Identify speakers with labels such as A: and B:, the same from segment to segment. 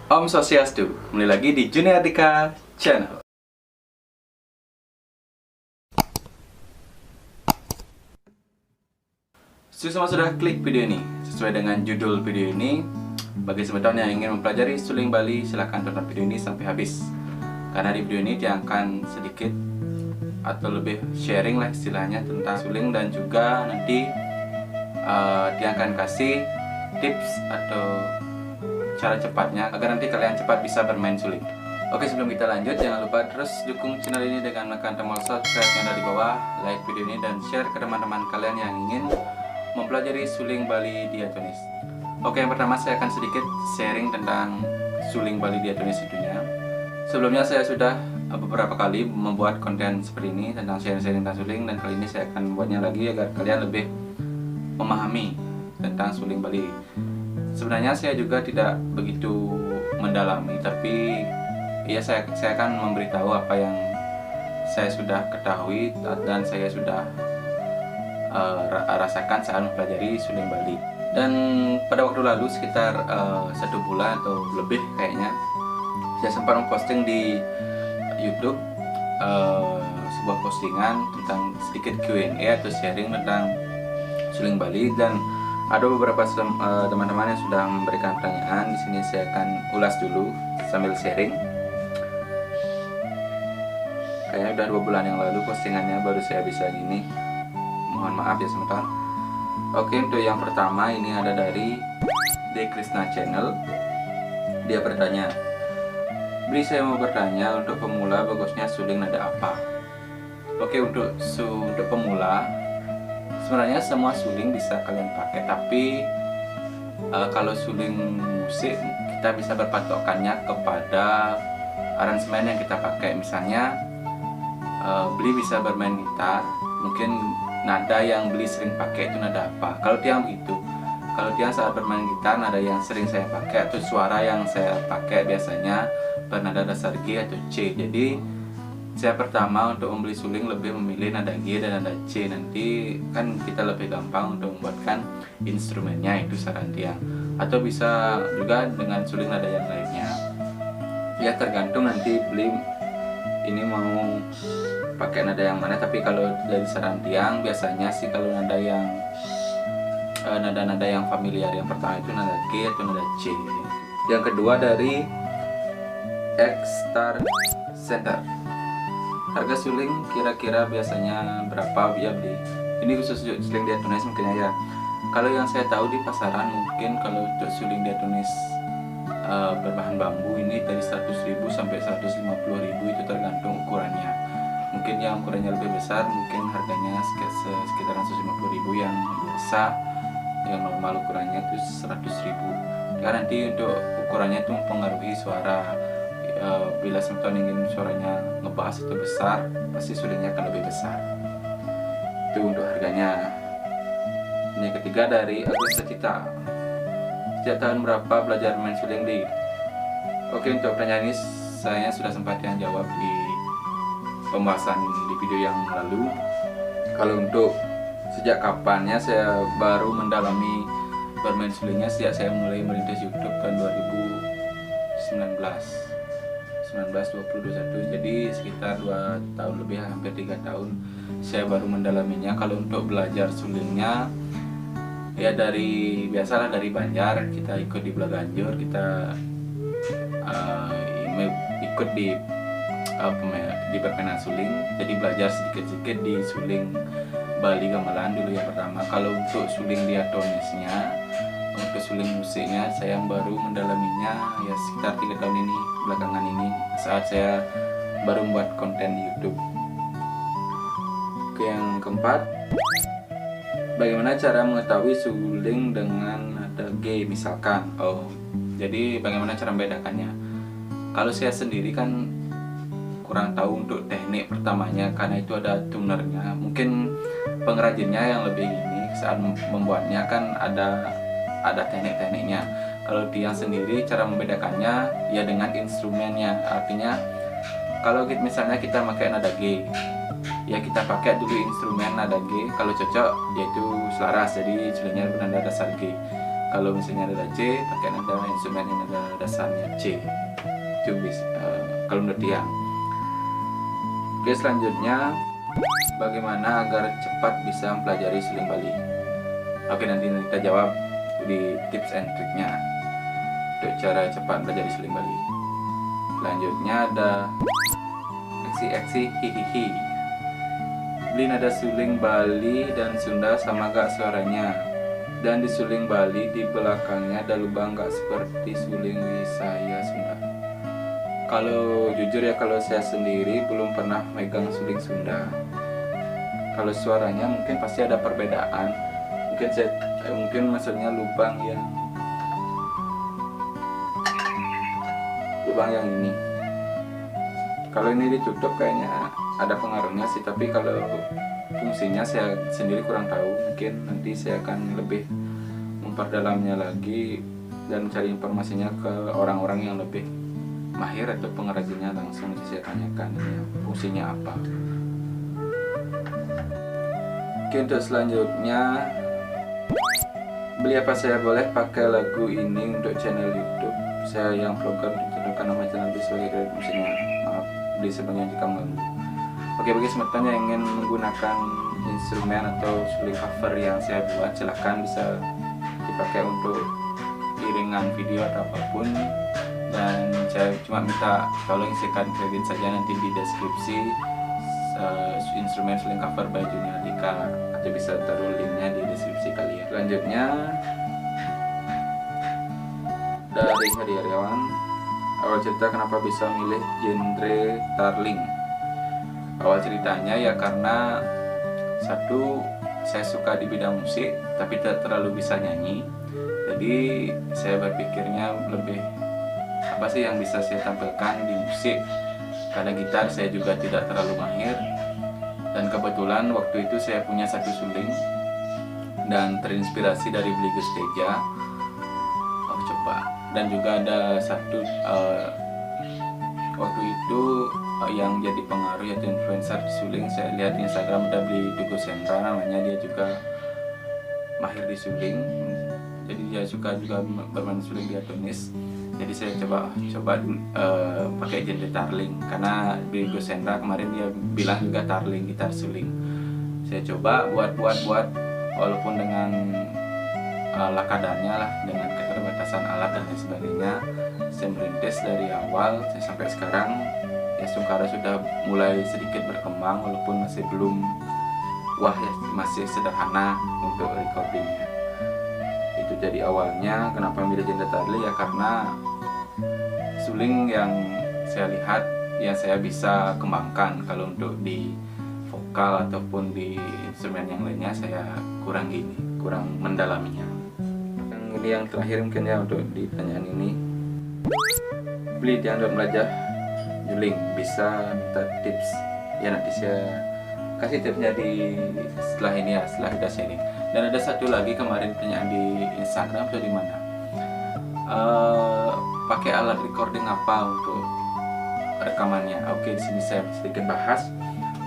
A: Om Swastiastu, kembali lagi di Juniardika Channel. Semua sudah klik video ini. Sesuai dengan judul video ini, bagi sobat yang ingin mempelajari suling Bali, silahkan tonton video ini sampai habis. Karena di video ini dia akan sedikit atau lebih sharing lah istilahnya tentang suling, dan juga nanti dia akan kasih tips atau cara cepatnya agar nanti kalian cepat bisa bermain suling. Oke, sebelum kita lanjut, jangan lupa terus dukung channel ini dengan menekan tombol subscribe yang ada di bawah, like video ini, dan share ke teman-teman kalian yang ingin mempelajari suling Bali diatonis. Oke, yang pertama saya akan sedikit sharing tentang suling Bali diatonis itunya. Sebelumnya saya sudah beberapa kali membuat konten seperti ini tentang sharing-sharing tentang suling, dan kali ini saya akan membuatnya lagi agar kalian lebih memahami tentang suling Bali. Sebenarnya saya juga tidak begitu mendalami, tapi ya saya akan memberitahu apa yang saya sudah ketahui dan saya sudah rasakan saat mempelajari suling Bali. Dan pada waktu lalu sekitar 1 bulan atau lebih kayaknya, saya sempat memposting di YouTube sebuah postingan tentang sedikit Q&A atau sharing tentang suling Bali, dan ada beberapa teman-teman yang sudah memberikan pertanyaan. Di sini saya akan ulas dulu sambil sharing. Kayaknya udah 2 bulan yang lalu postingannya, baru saya bisa gini. Mohon maaf ya teman-teman. Oke, untuk yang pertama ini ada dari De Krishna Channel. Dia bertanya, "Beli, saya mau bertanya, untuk pemula bagusnya suling nada apa?" Oke, untuk pemula sebenarnya semua suling bisa kalian pakai, tapi kalau suling musik kita bisa berpatokannya kepada aransemen yang kita pakai. Misalnya Beli bisa bermain gitar, mungkin nada yang Beli sering pakai itu nada apa. Kalau Tiang begitu, kalau Tiang saat bermain gitar, nada yang sering saya pakai atau suara yang saya pakai biasanya bernada dasar G atau C. Jadi saya pertama untuk membeli suling lebih memilih nada G dan nada C. Nanti kan kita lebih gampang untuk membuatkan instrumennya, itu saran Tiang. Atau bisa juga dengan suling nada yang lainnya. Ya tergantung nanti Beli ini mau pakai nada yang mana. Tapi kalau dari saran Tiang biasanya sih kalau nada yang nada-nada yang familiar, yang pertama itu nada G atau nada C. Yang kedua dari X-Star Center. Harga suling kira-kira biasanya berapa ya Beli? Ini khusus suling diatonis mungkin ya. Kalau yang saya tahu di pasaran, mungkin kalau untuk suling diatonis berbahan bambu ini dari 100.000 sampai 150.000, itu tergantung ukurannya. Mungkin yang ukurannya lebih besar mungkin harganya sekitar 150.000, yang biasa yang normal ukurannya itu 100.000. Karena nanti untuk ukurannya itu mempengaruhi suara. Bila teman-teman ingin suaranya ngebas itu besar, pasti sulingnya akan lebih besar. Itu untuk harganya. Ini ketiga dari Agus Cita. Sejak tahun berapa belajar main suling di? Oke, untuk pertanyaan ini saya sudah sempat yang jawab di pembahasan di video yang lalu. Kalau untuk sejak kapannya saya baru mendalami bermain sulingnya, sejak saya mulai merintis YouTube tahun 2019, 20, 21. Jadi sekitar 2 tahun lebih, hampir 3 tahun saya baru mendalaminya. Kalau untuk belajar sulingnya ya dari biasalah dari Banjar, kita ikut di Belaganjur, kita ikut di permainan suling. Jadi belajar sedikit-sedikit di suling Bali Gamelan dulu yang pertama. Kalau untuk suling diatonisnya, untuk suling musiknya saya baru mendalaminya ya sekitar 3 tahun ini, belakangan ini, saat saya baru membuat konten di YouTube. Oke, yang keempat, bagaimana cara mengetahui suling dengan nada G misalkan? Jadi bagaimana cara membedakannya? Kalau saya sendiri kan kurang tahu untuk teknik pertamanya, karena itu ada tunernya. Mungkin pengrajinnya yang lebih ini saat membuatnya kan ada teknik-tekniknya. Kalau Tiang sendiri cara membedakannya ya dengan instrumennya. Artinya kalau misalnya kita pakai nada G, ya kita pakai dulu instrumen nada G. Kalau cocok yaitu selaras, jadi sulingnya bernada dasar G. Kalau misalnya nada C, pakai nada instrumen yang nada dasarnya C. Itu bisa kalau menurut dia. Oke, selanjutnya bagaimana agar cepat bisa mempelajari suling Bali? Oke, nanti kita jawab di tips and triknya untuk cara cepat belajar suling Bali. Selanjutnya ada eksi hihihi. Beli nada suling Bali dan Sunda sama gak suaranya? Dan di suling Bali di belakangnya ada lubang gak seperti suling Wisaya Sunda? Kalau jujur ya, kalau saya sendiri belum pernah megang suling Sunda. Kalau suaranya mungkin pasti ada perbedaan. Mungkin maksudnya lubang yang ini. Kalau ini ditutup kayaknya ada pengaruhnya sih, tapi kalau fungsinya saya sendiri kurang tahu. Mungkin nanti saya akan lebih memperdalamnya lagi dan cari informasinya ke orang-orang yang lebih mahir atau pengrajinnya, langsung saya tanyakan ini fungsinya apa. Oke, untuk selanjutnya, beli apa saya boleh pakai lagu ini untuk channel YouTube saya yang vlogger, dicantumkan nama channel sebagai kredit musiknya. Maaf beli sebenarnya jika mengganggu. Oke, bagi semeton yang ingin menggunakan instrumen atau suling cover yang saya buat, silahkan bisa dipakai untuk iringan video atau apapun. Dan saya cuma minta tolong isikan kredit saja nanti di deskripsi instrumen suling cover by Junior Dika, atau bisa taruh linknya di deskripsi kalian. Selanjutnya dari Heriawan, awal cerita kenapa bisa milih genre tarling. Awal ceritanya ya karena satu, saya suka di bidang musik tapi tidak terlalu bisa nyanyi. Jadi saya berpikirnya lebih apa sih yang bisa saya tampilkan di musik, karena gitar saya juga tidak terlalu mahir. Dan kebetulan waktu itu saya punya satu suling dan terinspirasi dari Beli Gusteja. Coba. Dan juga ada satu waktu itu yang jadi pengaruh yaitu influencer di suling. Saya lihat di Instagram ada Beli Dugo Sendra namanya, dia juga mahir di suling. Jadi dia suka juga bermain suling diatonis. Jadi saya coba pakai genre tarling, karena Beli Dugo Sendra kemarin dia bilang juga tarling gitar suling. Saya coba buat walaupun dengan lakadannya lah, dengan keterbatasan alat dan lain sebagainya. Saya merintis dari awal sampai sekarang ya, Sungkara sudah mulai sedikit berkembang walaupun masih belum masih sederhana untuk recordingnya. Itu jadi awalnya kenapa milih genre tarling ya, karena suling yang saya lihat ya saya bisa kembangkan. Kalau untuk di vokal ataupun di instrumen yang lainnya saya kurang mendalaminya. Ini yang terakhir mungkin ya untuk di pertanyaan ini. Beli jangan belajar juling, bisa minta tips ya, nanti saya kasih tipsnya setelah ini ya, setelah kita sharing. Dan ada satu lagi kemarin pertanyaan di Instagram atau di mana, pakai alat recording apa untuk rekamannya. Oke, di sini saya sedikit bahas.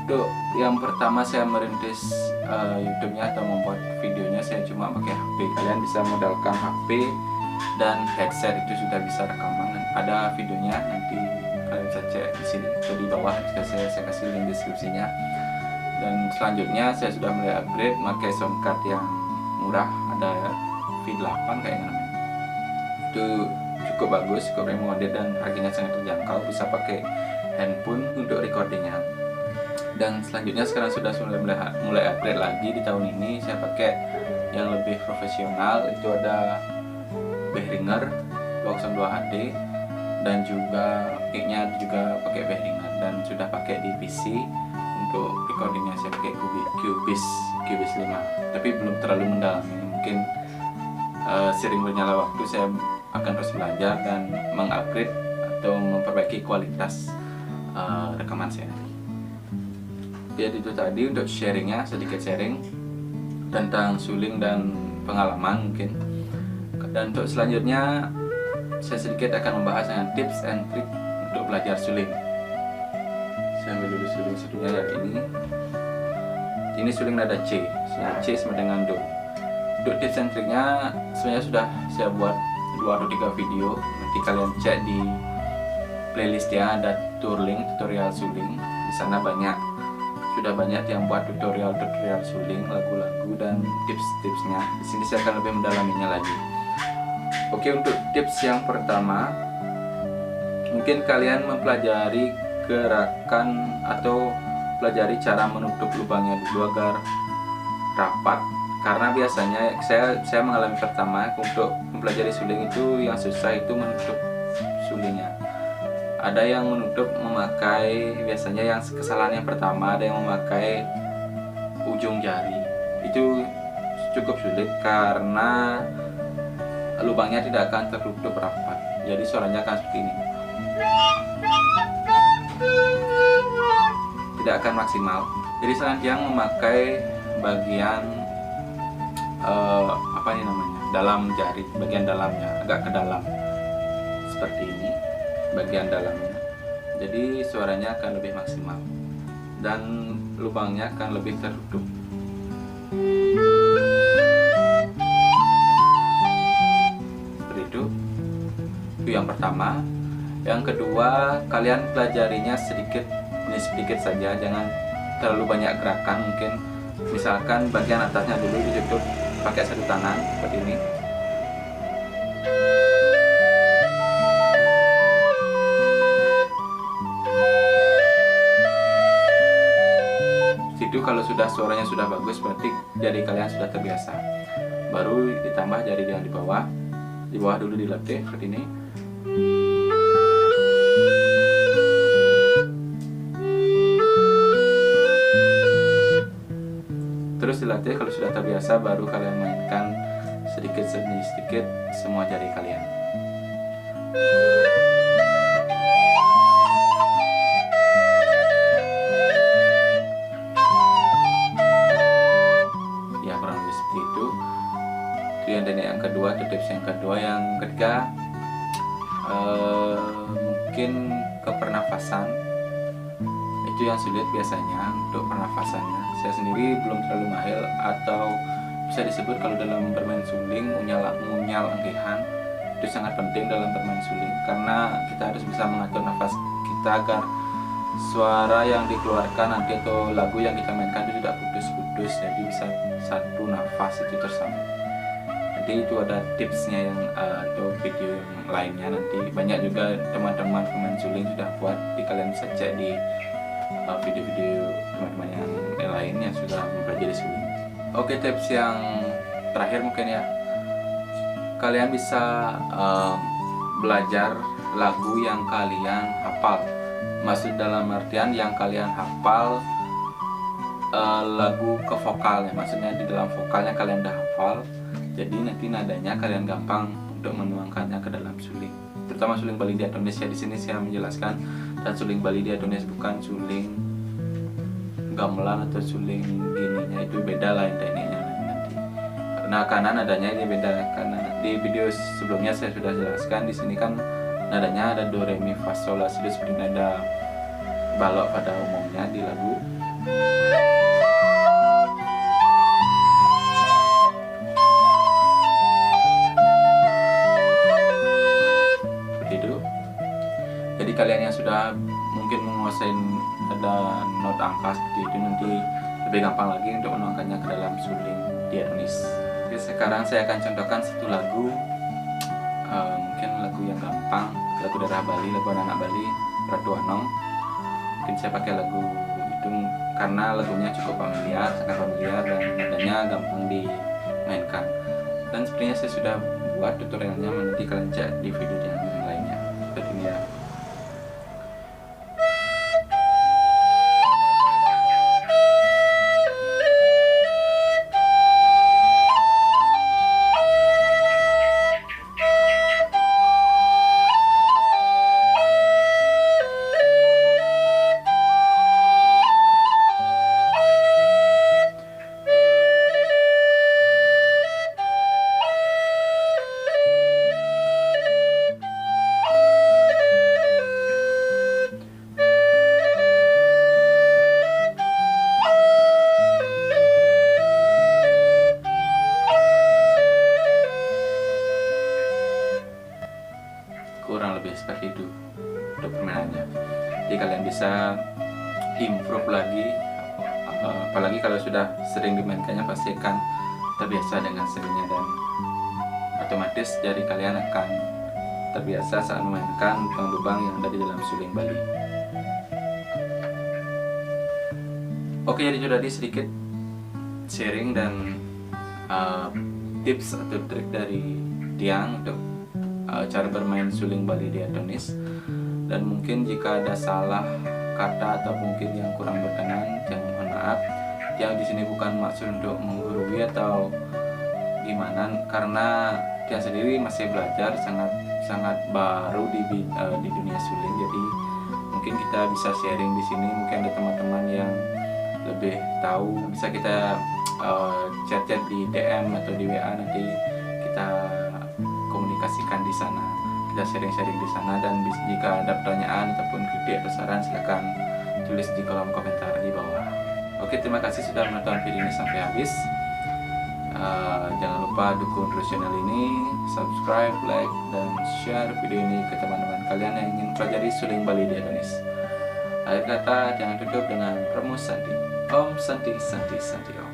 A: Untuk yang pertama saya merintis YouTube-nya atau membuat videonya, saya cuma pakai HP. Kalian bisa modalkan HP dan headset, itu sudah bisa rekaman. Ada videonya, nanti kalian bisa cek di sini atau di bawah, juga saya kasih link deskripsinya. Dan selanjutnya saya sudah mulai upgrade, pakai sound card yang murah, ada V8 kayaknya namanya. Itu cukup bagus, cukup recommended dan harganya sangat terjangkau. Bisa pakai handphone untuk recordingnya. Dan selanjutnya sekarang sudah mulai upgrade lagi di tahun ini. Saya pakai yang lebih profesional, itu ada Behringer 202 HD, dan juga mic-nya juga pakai Behringer, dan sudah pakai di PC. Untuk recordingnya saya pakai Cubase 5, tapi belum terlalu mendalami. Mungkin sering berjalan waktu saya akan terus belajar dan mengupgrade atau memperbaiki kualitas rekaman saya. Jadi itu tadi untuk sharingnya, sedikit sharing tentang suling dan pengalaman mungkin. Dan untuk selanjutnya saya sedikit akan membahas dengan tips and trick untuk belajar suling. Saya ambil dulu suling-sulingnya dari ini. Ini suling nada C, C sama dengan Do. Untuk tips and triknya sebenarnya sudah saya buat 2 atau 3 video. Nanti kalian cek di playlistnya, ada tutorial suling. Di sana sudah banyak yang buat tutorial suling, lagu-lagu dan tips-tipsnya. Di sini saya akan lebih mendalaminya lagi. Oke, untuk tips yang pertama, mungkin kalian mempelajari gerakan atau pelajari cara menutup lubangnya dulu agar rapat. Karena biasanya saya mengalami pertama untuk mempelajari suling itu yang susah itu menutup sulingnya. Ada yang menutup memakai, biasanya yang kesalahan yang pertama ada yang memakai ujung jari. Itu cukup sulit karena lubangnya tidak akan tertutup rapat. Jadi suaranya akan seperti ini. Tidak akan maksimal. Jadi saran yang memakai bagian dalam jari, bagian dalamnya agak ke dalam seperti ini, bagian dalamnya. Jadi suaranya akan lebih maksimal dan lubangnya akan lebih tertutup. Seperti itu yang pertama. Yang kedua, kalian pelajarinya sedikit saja, jangan terlalu banyak gerakan. Mungkin misalkan bagian atasnya dulu ditutup pakai satu tangan seperti ini. Situ kalau suaranya sudah bagus, berarti jari kalian sudah terbiasa. Baru ditambah jari yang di bawah dulu dilatih seperti ini. Terus dilatih, kalau sudah terbiasa baru kalian mainkan sedikit demi sedikit semua jari kalian. Ya, kurang lebih seperti itu. Itu yang kedua, itu tips yang kedua. Yang ketiga, mungkin ke pernafasan. Itu yang sulit biasanya untuk pernafasannya. Saya sendiri belum terlalu mahir, atau bisa disebut kalau dalam bermain suling unyal anggihan itu sangat penting dalam bermain suling, karena kita harus bisa mengatur nafas kita agar suara yang dikeluarkan nanti atau lagu yang kita mainkan itu tidak putus-putus, jadi bisa satu nafas itu tersambung. Jadi itu ada tipsnya yang atau video yang lainnya, nanti banyak juga teman-teman pemain suling sudah buat, di kalian bisa cek di video-video teman-teman yang lain yang sudah mempelajari suling. Oke, tips yang terakhir mungkin ya, kalian bisa belajar lagu yang kalian hafal. Maksud dalam artian yang kalian hafal lagu ke vokalnya, maksudnya di dalam vokalnya kalian udah hafal, jadi nanti nadanya kalian gampang untuk menuangkannya ke dalam suling. Terutama suling Bali diatonis ya, di sini saya menjelaskan. Dan suling Bali diatonis bukan suling gamelan atau suling gininya, itu beda lah tekniknya nanti. Karena nadanya ini beda, karena di video sebelumnya saya sudah jelaskan. Di sini kan nadanya ada do re mi fa sol la si do, seperti nada balok pada umumnya di lagu. Jadi kalian yang sudah mungkin menguasai ada not angka seperti itu, nanti lebih gampang lagi untuk menuangkannya ke dalam suling diatonis. Oke, sekarang saya akan contohkan satu lagu, mungkin lagu yang gampang, lagu daerah Bali, lagu anak Bali, Ratu Anong. Mungkin saya pakai lagu itu karena lagunya cukup familiar, sangat familiar, dan nadanya gampang dimainkan. Dan sepertinya saya sudah buat tutorialnya, nanti kalian cek di video yang lainnya. Seperti ini ya. untuk permainannya. Jadi kalian bisa improve lagi, apalagi kalau sudah sering dimainkannya pasti akan terbiasa dengan seringnya, dan otomatis jari kalian akan terbiasa saat memainkan lubang-lubang yang ada di dalam suling Bali. Oke, jadi itu tadi sedikit sharing dan tips atau trik dari Tiang untuk cara bermain suling Bali diatonis. Dan mungkin jika ada salah kata atau mungkin yang kurang berkenan, jangan mohon maaf. Tiang di sini bukan maksud untuk menggurui atau gimana, karena Tiang sendiri masih belajar, sangat baru di dunia suling. Jadi mungkin kita bisa sharing di sini. Mungkin ada teman-teman yang lebih tahu, bisa kita chat-chat di DM atau di WA, nanti kita komunikasikan di sana, kita sharing-sharing di sana. Dan jika ada pertanyaan ataupun kritik atau saran, silakan tulis di kolom komentar di bawah. Oke, terima kasih sudah menonton video ini sampai habis. Jangan lupa dukung terus channel ini, subscribe, like, dan share video ini ke teman-teman kalian yang ingin pelajari suling Bali diatonis. Akhir kata, jangan tutup dengan rumus Santi. Om Santi Santi Santi Om.